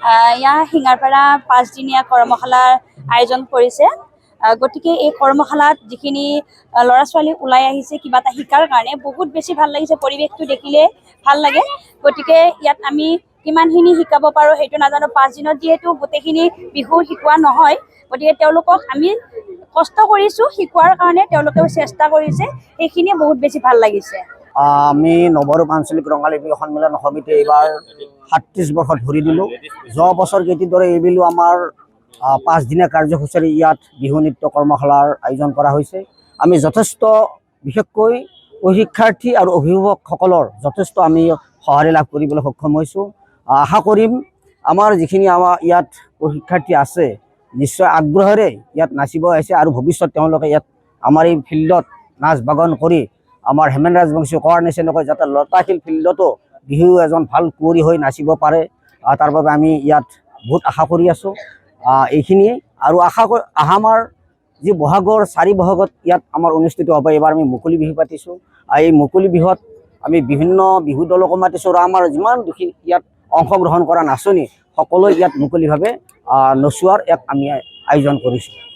ইয়াৰ শিঙাৰপাৰা 5 দিনীয়া কৰ্মশালাৰ আয়োজন কৰিছে। গতিকে এই কৰ্মশালাত যিখিনি ল'ৰা ছোৱালী ওলাই আহিছে কিবা এটা শিকাৰ কাৰণে বহুত বেছি ভাল লাগিছে। পৰিৱেশটো দেখিলে ভাল লাগে। গতিকে ইয়াত আমি কিমানখিনি শিকাব পাৰোঁ সেইটো নাজানো। 5 দিনত যিহেতু গোটেইখিনি বিহু শিকোৱা নহয়, গতিকে তেওঁলোকক আমি কষ্ট কৰিছোঁ শিকোৱাৰ কাৰণে, তেওঁলোকেও চেষ্টা কৰিছে, সেইখিনিয়ে বহুত বেছি ভাল লাগিছে। আমি নৱৰূপ আঞ্চলিক ৰঙালী বিহু সন্মিলন সমিতি এইবাৰ 37 বৰ্ষত ভৰি দিলোঁ। যোৱা বছৰ কেইটিৰ দৰে এইবিলো আমাৰ 5 দিনীয়া কাৰ্যসূচীৰে ইয়াত বিহু নৃত্য কৰ্মশালাৰ আয়োজন কৰা হৈছে। আমি যথেষ্ট বিশেষকৈ শিক্ষাৰ্থী আৰু অভিভাৱকসকলৰ যথেষ্ট আমি সঁহাৰি লাভ কৰিবলৈ সক্ষম হৈছোঁ। আশা কৰিম আমাৰ যিখিনি ইয়াত শিক্ষাৰ্থী আছে নিশ্চয় আগ্ৰহেৰে ইয়াত নাচিব আহিছে আৰু ভৱিষ্যত তেওঁলোকে ইয়াত আমাৰ এই ফিল্ডত নাচ বাগন কৰি আমাৰ হেমেন ৰাজবংশী কোৱাৰ নিচিনাকৈ যাতে লতাশিল ফিল্ডতো বিহু এজন ভাল কুঁৱৰী হৈ নাচিব পাৰে, তাৰ বাবে আমি ইয়াত বহুত আশা কৰি আছোঁ। এইখিনিয়ে আৰু আমাৰ যি বহাগৰ 4 বহাগত ইয়াত আমাৰ অনুষ্ঠিত হ'ব। এইবাৰ আমি মুকলি বিহু পাতিছোঁ। এই মুকলি বিহুত আমি বিভিন্ন বিহু দলকো মাতিছোঁ আৰু আমাৰ যিমান দুখী ইয়াত অংশগ্ৰহণ কৰা নাচনী সকলোৱে ইয়াত মুকলিভাৱে নচোৱাৰ আমি আয়োজন কৰিছোঁ।